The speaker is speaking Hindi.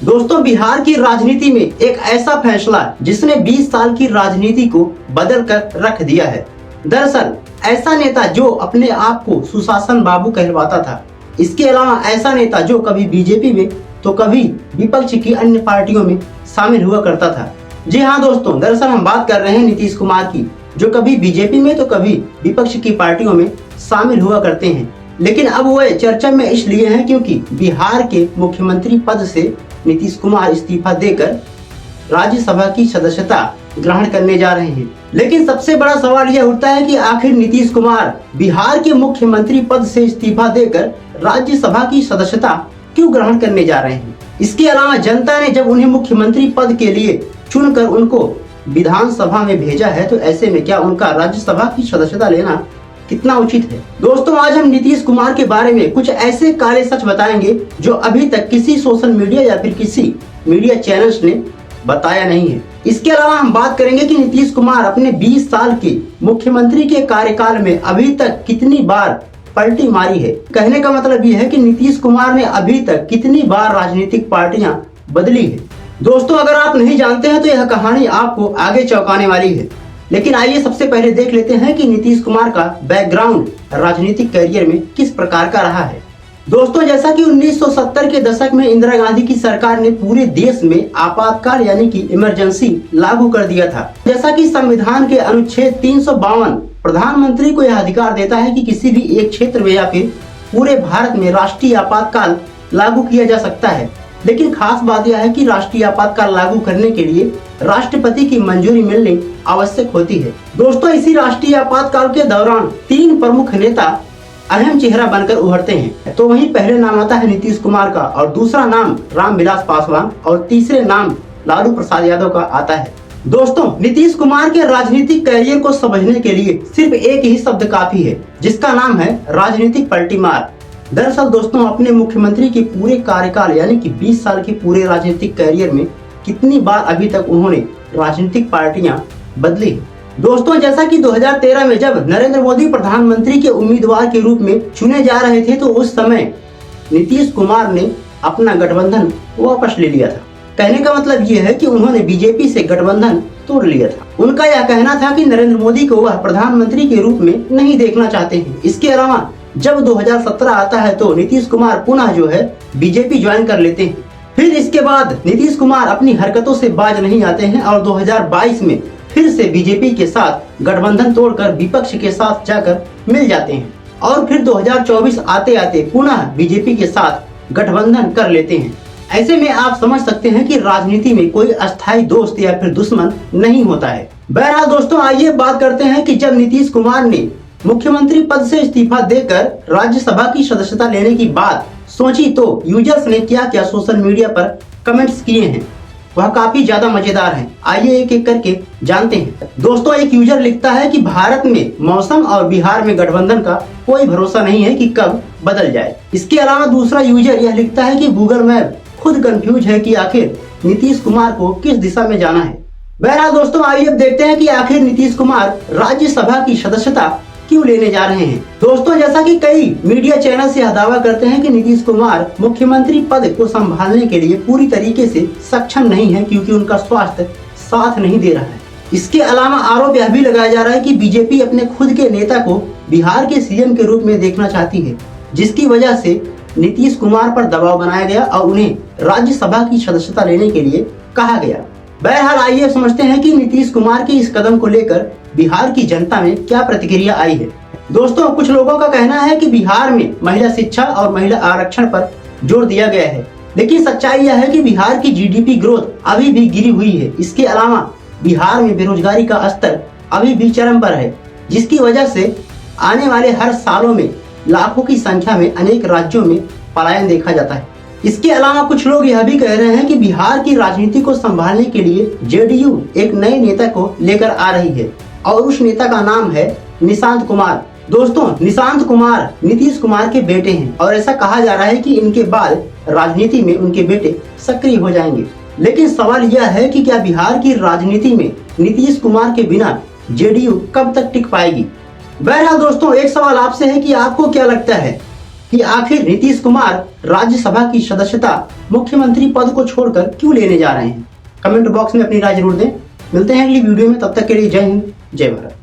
दोस्तों, बिहार की राजनीति में एक ऐसा फैसला जिसने 20 साल की राजनीति को बदल कर रख दिया है। दरअसल ऐसा नेता जो अपने आप को सुशासन बाबू कहलवाता था, इसके अलावा ऐसा नेता जो कभी बीजेपी में तो कभी विपक्ष की अन्य पार्टियों में शामिल हुआ करता था। जी हाँ दोस्तों, दरअसल हम बात कर रहे हैं नीतीश कुमार की, जो कभी बीजेपी में तो कभी विपक्ष की पार्टियों में शामिल हुआ करते हैं। लेकिन अब वह चर्चा में इसलिए हैं क्योंकि बिहार के मुख्यमंत्री पद से नीतीश कुमार इस्तीफा देकर राज्यसभा की सदस्यता ग्रहण करने जा रहे हैं। लेकिन सबसे बड़ा सवाल यह उठता है कि आखिर नीतीश कुमार बिहार के मुख्यमंत्री पद से इस्तीफा देकर राज्यसभा की सदस्यता क्यों ग्रहण करने जा रहे हैं। इसके अलावा जनता ने जब उन्हें मुख्यमंत्री पद के लिए चुनकर उनको विधानसभा में भेजा है, तो ऐसे में क्या उनका राज्यसभा की सदस्यता लेना कितना उचित है। दोस्तों, आज हम नीतीश कुमार के बारे में कुछ ऐसे काले सच बताएंगे जो अभी तक किसी सोशल मीडिया या फिर किसी मीडिया चैनल्स ने बताया नहीं है। इसके अलावा हम बात करेंगे कि नीतीश कुमार अपने 20 साल के मुख्यमंत्री के कार्यकाल में अभी तक कितनी बार पलटी मारी है। कहने का मतलब यह है कि नीतीश कुमार ने अभी तक कितनी बार राजनीतिक पार्टियां बदली है। दोस्तों, अगर आप नहीं जानते हैं तो यह कहानी आपको आगे चौंकाने वाली है। लेकिन आइए सबसे पहले देख लेते हैं कि नीतीश कुमार का बैकग्राउंड राजनीतिक करियर में किस प्रकार का रहा है। दोस्तों, जैसा कि 1970 के दशक में इंदिरा गांधी की सरकार ने पूरे देश में आपातकाल यानी कि इमरजेंसी लागू कर दिया था। जैसा कि संविधान के अनुच्छेद 352 प्रधानमंत्री को यह अधिकार देता है कि किसी भी एक क्षेत्र में या फिर पूरे भारत में राष्ट्रीय आपातकाल लागू किया जा सकता है। लेकिन खास बात यह है कि राष्ट्रीय आपातकाल लागू करने के लिए राष्ट्रपति की मंजूरी मिलनी आवश्यक होती है। दोस्तों, इसी राष्ट्रीय आपातकाल के दौरान 3 प्रमुख नेता अहम चेहरा बनकर उभरते हैं। तो वहीं पहले नाम आता है नीतीश कुमार का, और दूसरा नाम रामविलास पासवान, और तीसरे नाम लालू प्रसाद यादव का आता है। दोस्तों, नीतीश कुमार के राजनीतिक करियर को समझने के लिए सिर्फ एक ही शब्द काफी है, जिसका नाम है राजनीतिक पलटीमार। दरअसल दोस्तों, अपने मुख्यमंत्री के पूरे कार्यकाल यानी कि 20 साल के पूरे राजनीतिक करियर में कितनी बार अभी तक उन्होंने राजनीतिक पार्टियां बदली। दोस्तों, जैसा कि 2013 में जब नरेंद्र मोदी प्रधानमंत्री के उम्मीदवार के रूप में चुने जा रहे थे, तो उस समय नीतीश कुमार ने अपना गठबंधन वापस ले लिया था। कहने का मतलब ये है कि उन्होंने बीजेपी से गठबंधन तोड़ लिया था। उनका यह कहना था कि नरेंद्र मोदी को वह प्रधानमंत्री के रूप में नहीं देखना चाहते हैं। इसके अलावा जब 2017 आता है तो नीतीश कुमार पुनः जो है बीजेपी ज्वाइन कर लेते हैं। फिर इसके बाद नीतीश कुमार अपनी हरकतों से बाज नहीं आते हैं और 2022 में फिर से बीजेपी के साथ गठबंधन तोड़कर विपक्ष के साथ जाकर मिल जाते हैं, और फिर 2024 आते आते पुनः बीजेपी के साथ गठबंधन कर लेते हैं। ऐसे में आप समझ सकते हैं कि राजनीति में कोई अस्थायी दोस्त या फिर दुश्मन नहीं होता है। बहरहाल दोस्तों, आइए बात करते हैं कि जब नीतीश कुमार ने मुख्यमंत्री पद से इस्तीफा देकर राज्यसभा की सदस्यता लेने की बात सोची, तो यूजर्स ने क्या क्या सोशल मीडिया पर कमेंट्स किए हैं, वह काफी ज्यादा मजेदार हैं। आइए एक एक करके जानते हैं। दोस्तों, एक यूजर लिखता है कि भारत में मौसम और बिहार में गठबंधन का कोई भरोसा नहीं है कि कब बदल जाए। इसके अलावा दूसरा यूजर यह लिखता है कि गूगल मैप खुद कंफ्यूज है कि आखिर नीतीश कुमार को किस दिशा में जाना है। बहरहाल दोस्तों, आइए अब देखते हैं कि आखिर नीतीश कुमार राज्यसभा की सदस्यता क्यों लेने जा रहे हैं। दोस्तों, जैसा कि कई मीडिया चैनल यह दावा करते हैं कि नीतीश कुमार मुख्यमंत्री पद को संभालने के लिए पूरी तरीके से सक्षम नहीं है, क्योंकि उनका स्वास्थ्य साथ नहीं दे रहा है। इसके अलावा आरोप यह भी लगाया जा रहा है कि बीजेपी अपने खुद के नेता को बिहार के सीएम के रूप में देखना चाहती है, जिसकी वजह से नीतीश कुमार पर दबाव बनाया गया और उन्हें राज्यसभा की सदस्यता लेने के लिए कहा गया। बहरहाल आइए समझते हैं कि नीतीश कुमार के इस कदम को लेकर बिहार की जनता में क्या प्रतिक्रिया आई है। दोस्तों, कुछ लोगों का कहना है कि बिहार में महिला शिक्षा और महिला आरक्षण पर जोर दिया गया है, लेकिन सच्चाई यह है कि बिहार की जीडीपी ग्रोथ अभी भी गिरी हुई है। इसके अलावा बिहार में बेरोजगारी का स्तर अभी भी चरम पर है, जिसकी वजह से आने वाले हर सालों में लाखों की संख्या में अनेक राज्यों में पलायन देखा जाता है। इसके अलावा कुछ लोग यह भी कह रहे हैं कि बिहार की राजनीति को संभालने के लिए जेडीयू एक नए नेता को लेकर आ रही है, और उस नेता का नाम है निशांत कुमार। दोस्तों, निशांत कुमार नीतीश कुमार के बेटे हैं, और ऐसा कहा जा रहा है कि इनके बाद राजनीति में उनके बेटे सक्रिय हो जाएंगे। लेकिन सवाल यह है कि क्या बिहार की राजनीति में नीतीश कुमार के बिना जेडीयू कब तक टिक पाएगी। बहरहाल दोस्तों, एक सवाल आपसे है कि आपको क्या लगता है कि आखिर नीतीश कुमार राज्यसभा की सदस्यता मुख्यमंत्री पद को छोड़कर क्यों लेने जा रहे हैं। कमेंट बॉक्स में अपनी राय जरूर दें। मिलते हैं अगली वीडियो में, तब तक के लिए जय हिंद जय भारत।